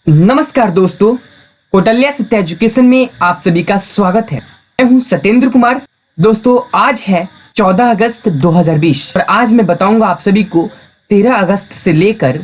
नमस्कार दोस्तों, कौटल्या सत्य एजुकेशन में आप सभी का स्वागत है। मैं हूं सत्येंद्र कुमार। दोस्तों, आज है 14 अगस्त 2020 और आज मैं बताऊंगा आप सभी को 13 अगस्त से लेकर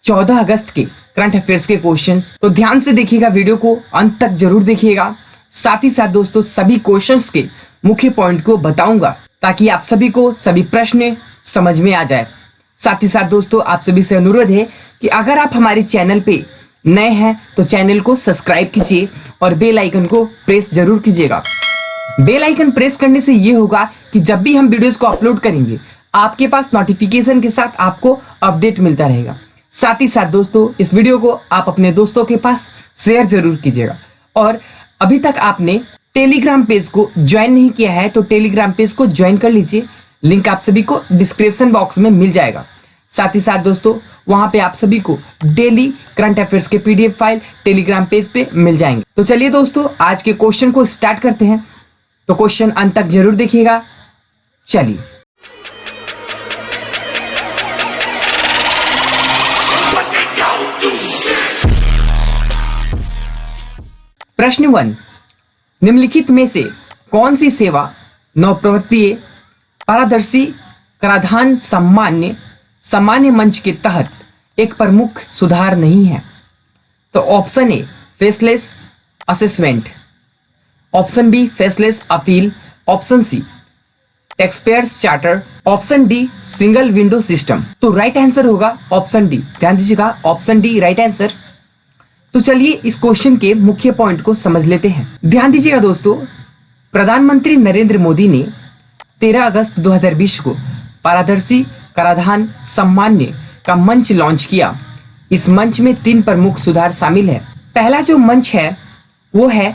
14 अगस्त के करंट अफेयर्स के क्वेश्चंस। तो ध्यान से देखिएगा, वीडियो को अंत तक जरूर देखिएगा। साथ ही साथ दोस्तों, सभी क्वेश्चंस के मुख्य पॉइंट को बताऊंगा ताकि आप सभी को सभी प्रश्न समझ में आ जाए। साथ ही साथ दोस्तों, आप सभी से अनुरोध है कि अगर आप हमारे चैनल पे नए हैं तो चैनल को सब्सक्राइब कीजिए और बेल आइकन को प्रेस जरूर कीजिएगा। बेल आइकन प्रेस करने से ये होगा कि जब भी हम वीडियोस को अपलोड करेंगे आपके पास नोटिफिकेशन के साथ आपको अपडेट मिलता रहेगा। साथ ही साथ दोस्तों, इस वीडियो को आप अपने दोस्तों के पास शेयर जरूर कीजिएगा। और अभी तक आपने टेलीग्राम पेज को ज्वाइन नहीं किया है तो टेलीग्राम पेज को ज्वाइन कर लीजिए। लिंक आप सभी को डिस्क्रिप्शन बॉक्स में मिल जाएगा। साथ ही साथ दोस्तों, वहां पे आप सभी को डेली करंट अफेयर्स के पीडीएफ फाइल टेलीग्राम पेज पे मिल जाएंगे। तो चलिए दोस्तों, आज के क्वेश्चन को स्टार्ट करते हैं। तो क्वेश्चन अंत तक जरूर देखिएगा। चलिए, प्रश्न 1, निम्नलिखित में से कौन सी सेवा नवप्रवर्तीय पारदर्शी कराधान सामान्य मंच के तहत एक प्रमुख सुधार नहीं है? तो option A faceless assessment, option B faceless appeal, option C taxpayers charter, option D single window system. तो राइट आंसर होगा ऑप्शन डी। ध्यान दीजिएगा, ऑप्शन डी राइट आंसर। तो चलिए इस क्वेश्चन के मुख्य पॉइंट को समझ लेते हैं। ध्यान दीजिएगा दोस्तों, प्रधानमंत्री नरेंद्र मोदी ने 13 अगस्त 2020 को पारदर्शी कराधान सामान्य का मंच लॉन्च किया। इस मंच में 3 प्रमुख सुधार शामिल है। पहला जो मंच है वो है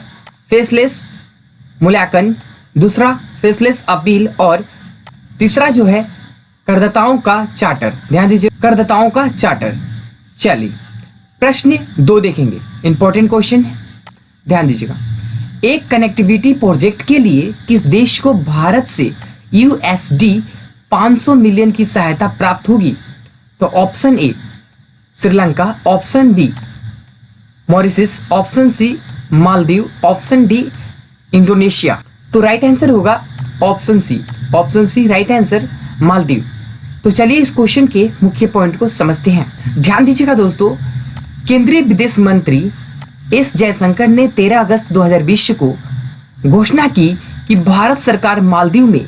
फेसलेस मूल्यांकन, दूसरा फेसलेस अपील और तीसरा जो है करदाताओं का चार्टर। ध्यान दीजिए, करदाताओं का चार्टर। चलिए प्रश्न 2 देखेंगे, इंपॉर्टेंट क्वेश्चन है, ध्यान दीजिएगा। एक कनेक्टिविटी प्रोजेक्ट के लिए किस देश को भारत से USD 500 मिलियन की सहायता प्राप्त होगी? तो option A Sri Lanka, option B Mauritius, option C Maldives, option D Indonesia. तो राइट आंसर होगा option C. Option C right answer, Maldives. तो चलिए इस क्वेश्चन के मुख्य पॉइंट को समझते हैं। ध्यान दीजिएगा दोस्तों, केंद्रीय विदेश मंत्री एस जयशंकर ने 13 अगस्त 2020 को घोषणा की कि भारत सरकार मालदीव में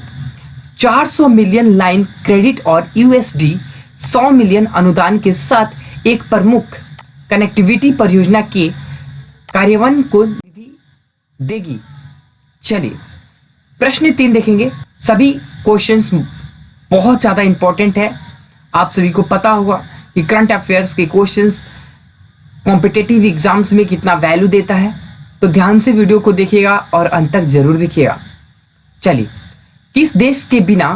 400 मिलियन लाइन क्रेडिट और USD 100 मिलियन अनुदान के साथ एक प्रमुख कनेक्टिविटी परियोजना के कार्यान्वयन को निधि देगी। चलिए प्रश्न 3 देखेंगे। सभी क्वेश्चंस बहुत ज़्यादा इंपॉर्टेंट है। आप सभी को पता होगा कि करंट अफेयर्स के क्वेश्चंस कॉम्पिटिटिव एग्जाम्स में कितना वैल्यू देता है। तो ध्यान से वीडियो को देखिएगा और अंत तक जरूर देखिएगा। चलिए, किस देश के बिना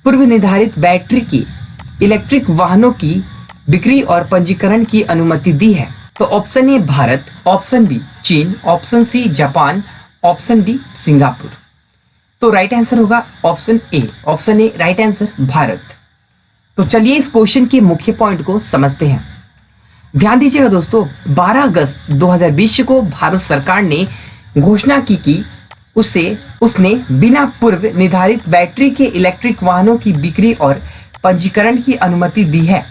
पूर्व निर्धारित बैटरी की इलेक्ट्रिक वाहनों की बिक्री और पंजीकरण की अनुमति दी है? तो option A Bharat, option B चीन, option C Japan, option D Singapore. तो राइट आंसर होगा option A. Option A right answer, Bharat. तो चलिए इस क्वेश्चन के मुख्य पॉइंट को समझते हैं। ध्यान दीजिएगा दोस्तों, 12 अगस्त 2020 को भारत सरकार ने घोषणा की कि उसने बिना पूर्व निर्धारित बैटरी के इलेक्ट्रिक वाहनों की बिक्री और पंजीकरण की अनुमति दी है।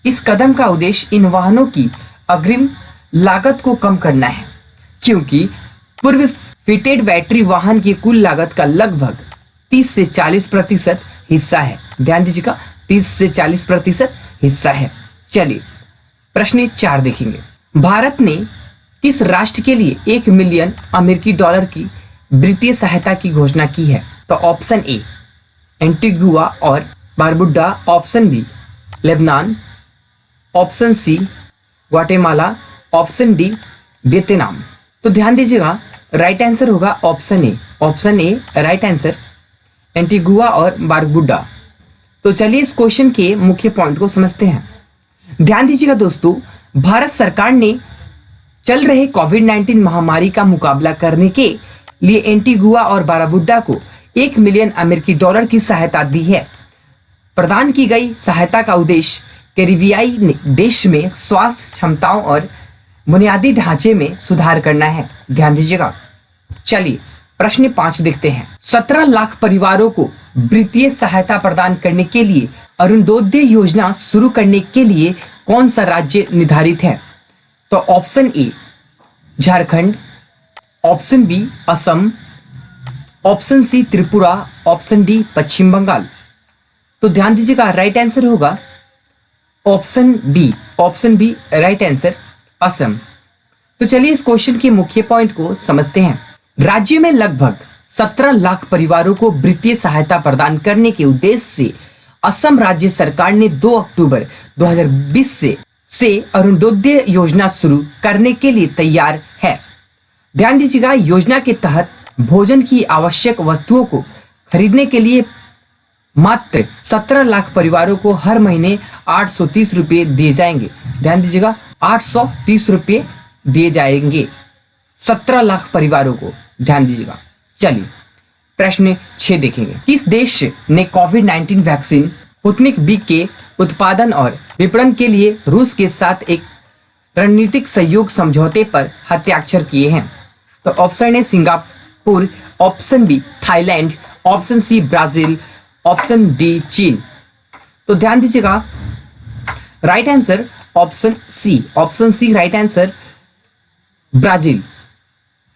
इस कदम का उद्देश्य इन वाहनों की अग्रिम लागत को कम करना है, क्योंकि पूर्व फिटेड बैटरी वाहन की कुल लागत का लगभग 30 से 40% हिस्सा है। ध्यान दीजिएगा, 30 से 40% हिस्सा है। चलिए प्रश्न 4 देखेंगे। भारत ने किस राष्ट्र के लिए 1 मिलियन अमेरिकी डॉलर की वित्तीय सहायता की घोषणा की है? तो ऑप्शन ए एंटीगुआ और Barbuda, option B Lebanon, option C Guatemala, option D Vietnam. तो ध्यान दीजिएगा, राइट आंसर होगा option A. Option A right answer, Antigua और बारबुडा। तो चलिए इस क्वेश्चन के मुख्य पॉइंट को समझते हैं। ध्यान दीजिएगा दोस्तों, भारत सरकार ने चल रहे कोविड-19 महामारी का मुकाबला करने के लिए एंटीगुआ और बारबुडा को 1 मिलियन अमेरिकी डॉलर की सहायता दी है। प्रदान की गई सहायता का उद्देश्य कैरिबियाई देश में स्वास्थ्य क्षमताओं और बुनियादी ढांचे में सुधार करना है, ध्यान दीजिएगा। चलिए प्रश्न 5 देखते हैं। 17 लाख परिवारों को वित्तीय सहायता प्रदान करने के लिए अरुणोदय योजना शुरू करने के लिए कौन सा राज्य निर्धारित है? तो option A Jharkhand, option B Assam, option C Tripura, option D Paschim Bengal. तो ध्यान दीजिएगा, राइट आंसर होगा option B. Option B right answer Assam. तो चलिए इस क्वेश्चन के मुख्य पॉइंट को समझते हैं। राज्य में लगभग 17 लाख परिवारों को वित्तीय सहायता प्रदान करने के उद्देश्य से असम राज्य सरकार ने 2 अक्टूबर 2020 से अरुणोदय योजना शुरू करने के लिए तैयार है। ध्यान दीजिएगा, योजना के तहत भोजन की आवश्यक वस्तुओं को खरीदने के लिए मात्र 17 लाख परिवारों को हर महीने 830 रुपये दिए जाएंगे। ध्यान दीजिएगा, 830 रुपये दिए जाएंगे 17 लाख परिवारों को, ध्यान दीजिएगा। चलिए प्रश्न 6 देखेंगे। किस देश ने कोविड-19 वैक्सीन स्पुतनिक बी के उत्पादन और विपणन के लिए रूस के साथ एक रणनीतिक सहयोग समझौते पर हस्ताक्षर किए हैं? तो option A Singapore, option B Thailand, option C Brazil, option D चीन। तो ध्यान दीजिएगा, right answer option C. Option C right answer Brazil.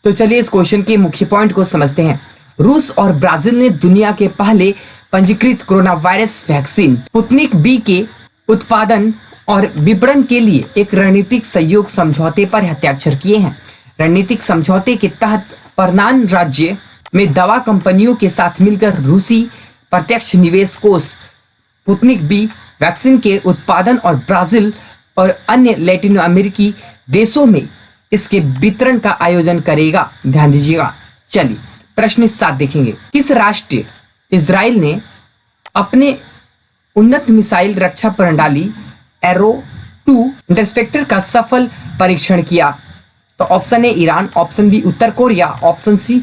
तो चलिए इस क्वेश्चन के मुख्य पॉइंट को समझते हैं। रूस और ब्राजील ने दुनिया के पहले पंजीकृत coronavirus vaccine Sputnik B के उत्पादन और विपणन के लिए एक रणनीतिक सहयोग समझौते पर हस्ताक्षर किए हैं। रणनीतिक समझौते के तहत प्रधान राज्य में दवा कंपनियों के साथ मिलकर रूसी प्रत्यक्ष निवेश कोष स्पुतनिक बी वैक्सीन के उत्पादन और ब्राजील और अन्य लैटिन अमेरिकी देशों में इसके वितरण का आयोजन करेगा। ध्यान दीजिएगा। चलिए प्रश्न 7 देखेंगे। किस राष्ट्र इजराइल ने अपने उन्नत मिसाइल रक्षा प्रणाली एरो 2 इंटरसेप्टर का सफल परीक्षण किया? तो option A Iran, option B उत्तर कोरिया, ऑप्शन सी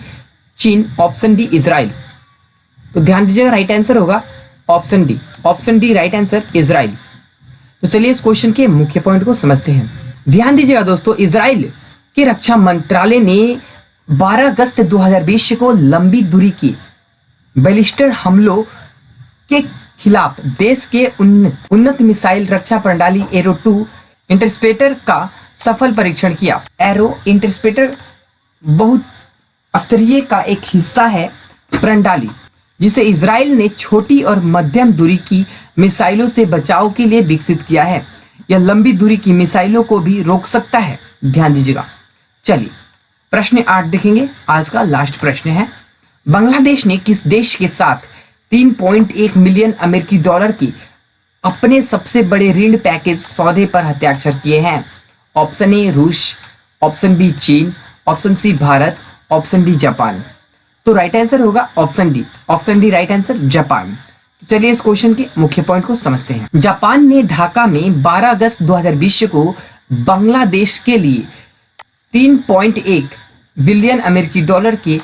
चीन, ऑप्शन डी इजराइल। तो ध्यान दीजिएगा, राइट आंसर होगा option D. Option D right answer Israel. तो चलिए इस क्वेश्चन के मुख्य पॉइंट को समझते हैं। ध्यान दीजिएगा दोस्तों, इजराइल के रक्षा मंत्रालय ने 12 अगस्त 2020 को लंबी दूरी की बैलिस्टिक हमलों के खिलाफ देश के उन्नत मिसाइल रक्षा प्रणाली एरो 2 इंटरसेप्टर का सफल परीक्षण किया। एरो इंटरसेप्टर बहुत स्तरीय का एक हिस्सा है प्रणाली जिसे इजराइल ने छोटी और मध्यम दूरी की मिसाइलों से बचाव के लिए विकसित किया है। यह लंबी दूरी की मिसाइलों को भी रोक सकता है। ध्यान दीजिएगा। चलिए प्रश्न 8 देखेंगे। आज का लास्ट प्रश्न है। बांग्लादेश ने किस देश के साथ 3.1 मिलियन अमेरिकी डॉलर की अपने सबसे बड़े ऋण पैकेज सौदे पर हस्ताक्षर किए हैं? ऑप्शन ए रूस, ऑप्शन बी चीन, option C Bharat, option D Japan. तो राइट आंसर होगा option D. Option D right answer Japan. तो चलिए इस क्वेश्चन के मुख्य पॉइंट को समझते हैं। जापान ने ढाका में 12 अगस्त 2020 को बांग्लादेश के लिए 3.1 बिलियन अमेरिकी डॉलर के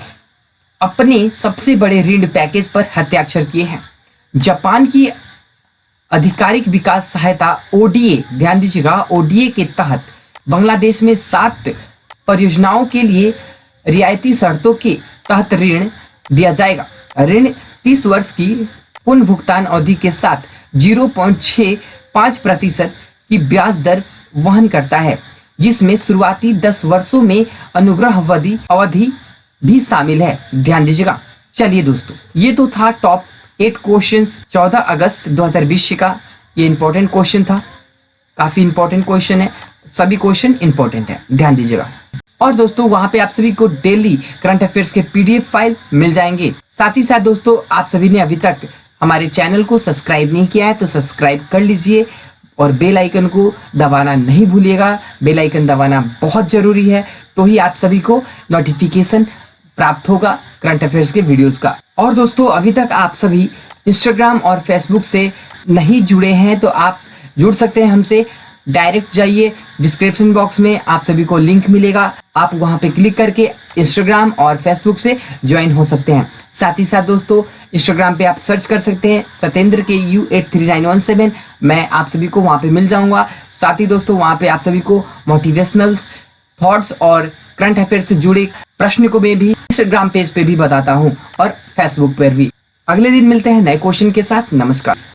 अपने सबसे बड़े ऋण पैकेज पर हस्ताक्षर किए हैं। जापान की आधिकारिक विकास सहायता ओडीए, ध्यान दीजिएगा, ओडीए के तहत बांग्लादेश में 7 परियोजनाओं के लिए रियायती शर्तों के तहत ऋण दिया जाएगा। ऋण 30 वर्ष की पुनः भुगतान अवधि के साथ 0.65% की ब्याज दर वहन करता है, जिसमें शुरुआती 10 वर्षों में अनुग्रह अवधि भी शामिल है। ध्यान दीजिएगा। चलिए दोस्तों, ये तो था टॉप 8 क्वेश्चंस 14 अगस्त 2020 का। ये इंपॉर्टेंट क्वेश्चन था, काफी इंपॉर्टेंट क्वेश्चन है, सभी क्वेश्चन इंपॉर्टेंट है, ध्यान दीजिएगा। और दोस्तों वहां पे आप सभी को डेली करंट अफेयर्स के पीडीएफ फाइल मिल जाएंगे। साथ ही साथ दोस्तों, आप सभी ने अभी तक हमारे चैनल को सब्सक्राइब नहीं किया है तो सब्सक्राइब कर लीजिए और बेल आइकन को दबाना नहीं भूलिएगा। बेल आइकन दबाना बहुत जरूरी है, तो ही आप सभी को नोटिफिकेशन प्राप्त होगा करंट अफेयर्स के वीडियोस का। और दोस्तों, अभी तक आप सभी इंस्टाग्राम और फेसबुक से नहीं जुड़े हैं तो आप जुड़ सकते हैं हमसे। डायरेक्ट जाइए, डिस्क्रिप्शन बॉक्स में आप सभी को लिंक मिलेगा, आप वहां पे क्लिक करके इंस्टाग्राम और फेसबुक से ज्वाइन हो सकते हैं। साथ ही साथ दोस्तों इंस्टाग्राम पे आप सर्च कर सकते हैं सत्येंद्र के U83917। मैं आप सभी को वहां पे मिल जाऊंगा। साथ ही दोस्तों वहां पे आप सभी को मोटिवेशनल थॉट्स और करंट अफेयर से जुड़े प्रश्न को मैं भी इंस्टाग्राम पेज पे भी बताता हूँ और फेसबुक पर भी। अगले दिन मिलते हैं नए क्वेश्चन के साथ। नमस्कार।